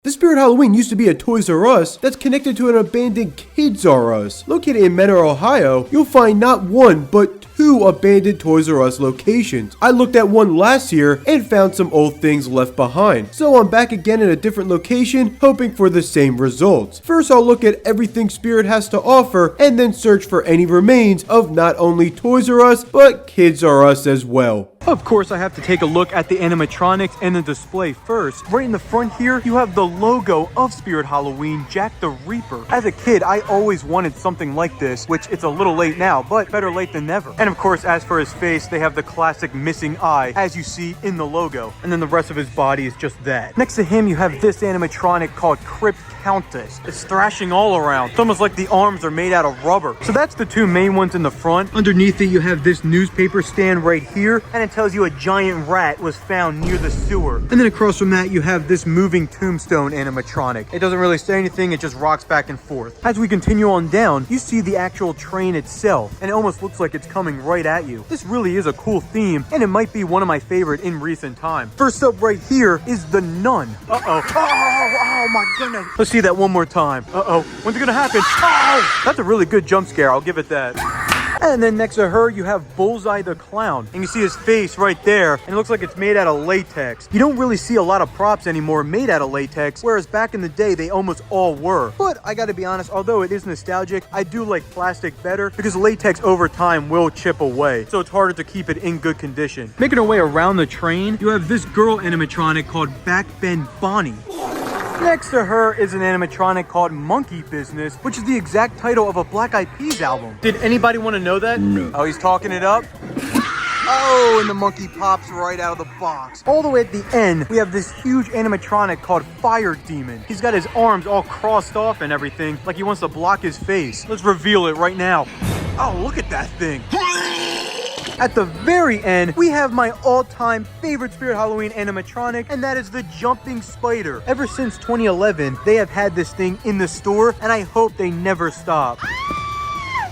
The Spirit Halloween used to be a Toys R Us that's connected to an abandoned Kids R Us. Located in Mentor, Ohio, you'll find not one, but two abandoned Toys R Us locations. I looked at one last year and found some old things left behind. So I'm back again in a different location, hoping for the same results. First, I'll look at everything Spirit has to offer, and then search for any remains of not only Toys R Us, but Kids R Us as well. Of course, I have to take a look at the animatronics and the display first. Right in the front here, you have the logo of Spirit Halloween, Jack the Reaper. As a kid, I always wanted something like this, which it's a little late now, but better late than never. And of course, as for his face, they have the classic missing eye, as you see in the logo. And then the rest of his body is just that. Next to him, you have this animatronic called Crypt Countess. It's thrashing all around. It's almost like the arms are made out of rubber. So that's the two main ones in the front. Underneath it, you have this newspaper stand right here, and it tells you a giant rat was found near the sewer. And then across from that, you have this moving tombstone animatronic. It doesn't really say anything, it just rocks back and forth. As we continue on down, you see the actual train itself, and it almost looks like it's coming right at you. This really is a cool theme, and it might be one of my favorite in recent time. First up right here is the Nun. Oh my goodness. Let's see that one more time. When's it gonna happen? Oh, that's a really good jump scare, I'll give it that. And then next to her, you have Bullseye the Clown. And you see his face right there, and it looks like it's made out of latex. You don't really see a lot of props anymore made out of latex, whereas back in the day, they almost all were. But I gotta be honest, although it is nostalgic, I do like plastic better because latex over time will chip away, so it's harder to keep it in good condition. Making our way around the train, you have this girl animatronic called Backbend Bonnie. Next to her is an animatronic called Monkey Business, which is the exact title of a Black Eyed Peas album. Did anybody want to know that? No. Oh, he's talking it up? Oh, and the monkey pops right out of the box. All the way at the end, we have this huge animatronic called Fire Demon. He's got his arms all crossed off and everything, like he wants to block his face. Let's reveal it right now. Oh, look at that thing. At the very end, we have my all-time favorite Spirit Halloween animatronic, and that is the Jumping Spider. Ever since 2011, they have had this thing in the store, and I hope they never stop.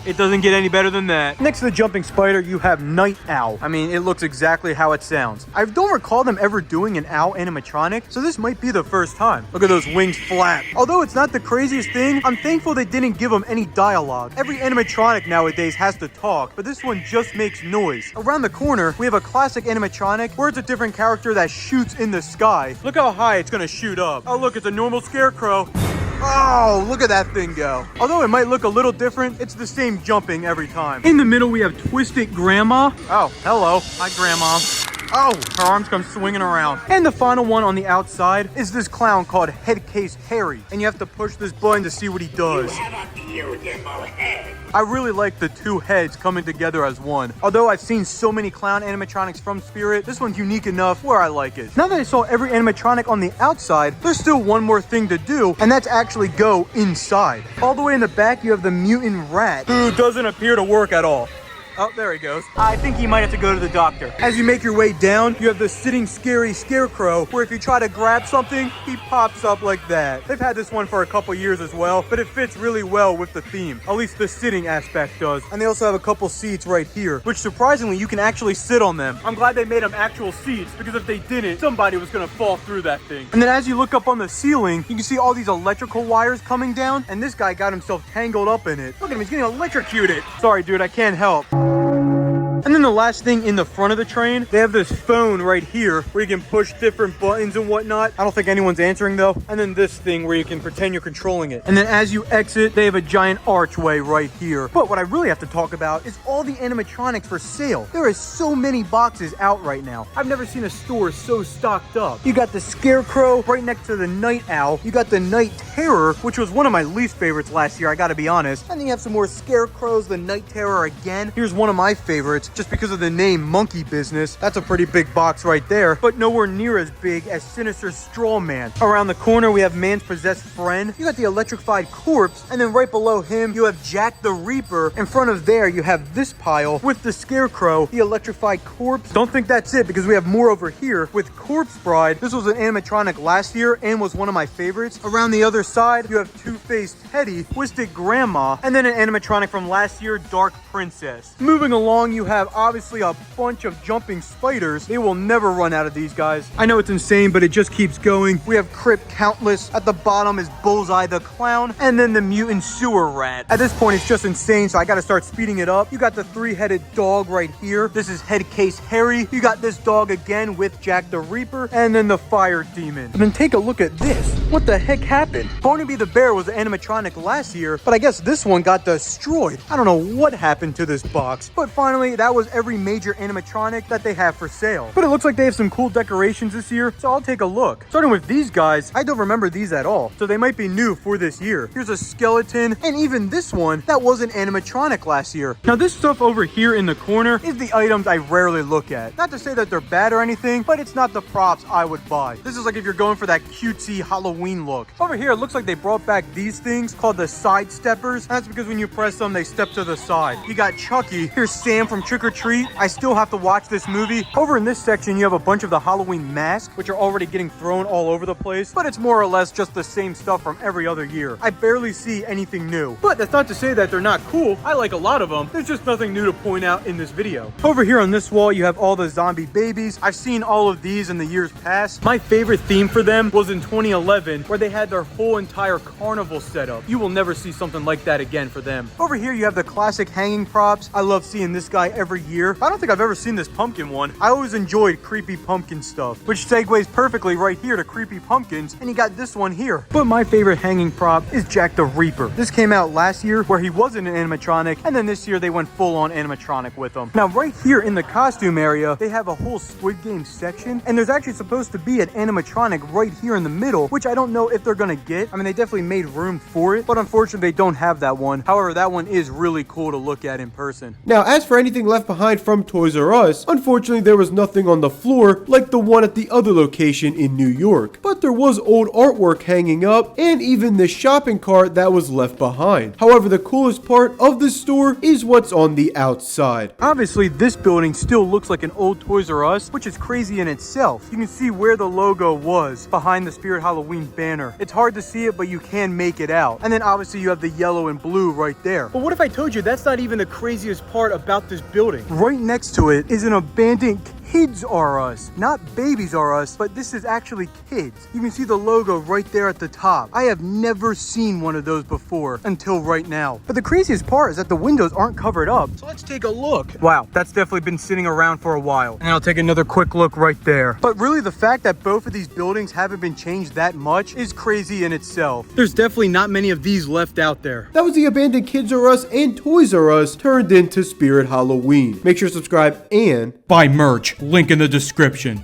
It doesn't get any better than that. Next to the Jumping Spider, you have Night Owl. I mean, it looks exactly how it sounds. I don't recall them ever doing an owl animatronic, so this might be the first time. Look at those wings flap. Although it's not the craziest thing, I'm thankful they didn't give them any dialogue. Every animatronic nowadays has to talk, but this one just makes noise. Around the corner, we have a classic animatronic where it's a different character that shoots in the sky. Look how high it's gonna shoot up. Oh, look, it's a normal scarecrow. Oh, look at that thing go. Although it might look a little different, it's the same jumping every time. In the middle, we have Twisted Grandma. Oh, hello. Hi, Grandma. Oh, her arms come swinging around. And the final one on the outside is this clown called Headcase Harry. And you have to push this button to see what he does. You have a beautiful head. I really like the two heads coming together as one. Although I've seen so many clown animatronics from Spirit, this one's unique enough where I like it. Now that I saw every animatronic on the outside, there's still one more thing to do, and that's actually go inside. All the way in the back, you have the mutant rat, who doesn't appear to work at all. Oh, there he goes. I think he might have to go to the doctor. As you make your way down, you have the sitting scary scarecrow, where if you try to grab something, he pops up like that. They've had this one for a couple years as well, but it fits really well with the theme. At least the sitting aspect does. And they also have a couple seats right here, which surprisingly, you can actually sit on them. I'm glad they made them actual seats, because if they didn't, somebody was gonna fall through that thing. And then as you look up on the ceiling, you can see all these electrical wires coming down, and this guy got himself tangled up in it. Look at him, he's getting electrocuted. Sorry, dude, I can't help. And then the last thing in the front of the train, they have this phone right here where you can push different buttons and whatnot. I don't think anyone's answering though. And then this thing where you can pretend you're controlling it. And then as you exit, they have a giant archway right here. But what I really have to talk about is all the animatronics for sale. There is so many boxes out right now. I've never seen a store so stocked up. You got the Scarecrow right next to the Night Owl. You got the Night Terror, which was one of my least favorites last year, I gotta be honest. And then you have some more Scarecrows, the Night Terror again. Here's one of my favorites, just because of the name Monkey Business. That's a pretty big box right there, but nowhere near as big as Sinister Straw Man. Around the corner, we have Man's Possessed Friend. You got the Electrified Corpse, and then right below him, you have Jack the Reaper. In front of there, you have this pile with the Scarecrow, the Electrified Corpse. Don't think that's it, because we have more over here with Corpse Bride. This was an animatronic last year and was one of my favorites. Around the other side, you have Two-Faced Teddy, Twisted Grandma, and then an animatronic from last year, Dark Princess. Moving along, you have obviously a bunch of jumping spiders. They will never run out of these guys. I know it's insane, but it just keeps going. We have Crypt Countless. At the bottom is Bullseye the Clown, and then the Mutant Sewer Rat. At this point, it's just insane, so I gotta start speeding it up. You got the 3-headed dog right here. This is Headcase Harry. You got this dog again with Jack the Reaper, and then the Fire Demon. And then take a look at this. What the heck happened? Barnaby the Bear was an animatronic last year, but I guess this one got destroyed. I don't know what happened to this box, but finally, that was every major animatronic that they have for sale. But it looks like they have some cool decorations this year, so I'll take a look. Starting with these guys, I don't remember these at all, so they might be new for this year. Here's a skeleton, and even this one, that was an animatronic last year. Now this stuff over here in the corner is the items I rarely look at. Not to say that they're bad or anything, but it's not the props I would buy. This is like if you're going for that cutesy Halloween look. Over here, it looks like they brought back these things called the Side Steppers. That's because when you press them, they step to the side. You got Chucky. Here's Sam from Trick or Treat. I still have to watch this movie. Over in this section, you have a bunch of the Halloween masks, which are already getting thrown all over the place, but it's more or less just the same stuff from every other year. I barely see anything new, but that's not to say that they're not cool. I like a lot of them. There's just nothing new to point out in this video. Over here on this wall, you have all the zombie babies. I've seen all of these in the years past. My favorite theme for them was in 2011, where they had their whole entire carnival set up. You will never see something like that again for them. Over here, you have the classic hanging props. I love seeing this guy every year. I don't think I've ever seen this pumpkin one. I always enjoyed creepy pumpkin stuff, which segues perfectly right here to creepy pumpkins, and you got this one here. But my favorite hanging prop is Jack the Reaper. This came out last year where he wasn't an animatronic, and then this year they went full on animatronic with him. Now right here in the costume area, they have a whole Squid Game section, and there's actually supposed to be an animatronic right here in the middle, which I don't know if they're gonna get. I mean, they definitely made room for it, but unfortunately they don't have that one. However, that one is really cool to look at in person. Now, as for anything left behind from Toys R Us, unfortunately there was nothing on the floor like the one at the other location in New York. But there was old artwork hanging up, and even the shopping cart that was left behind. However, the coolest part of the store is what's on the outside. Obviously, this building still looks like an old Toys R Us, which is crazy in itself. You can see where the logo was behind the Spirit Halloween banner. It's hard to see it, but you can make it out. And then obviously you have the yellow and blue right there. But what if I told you that's not even the craziest part about this building? Right next to it is an abandoned Kids R Us. Not Babies R Us, but this is actually kids. You can see the logo right there at the top. I have never seen one of those before until right now. But the craziest part is that the windows aren't covered up. So let's take a look. Wow, that's definitely been sitting around for a while. And I'll take another quick look right there. But really the fact that both of these buildings haven't been changed that much is crazy in itself. There's definitely not many of these left out there. That was the abandoned Kids R Us and Toys R Us turned into Spirit Halloween. Make sure to subscribe and Buy merch. Link in the description.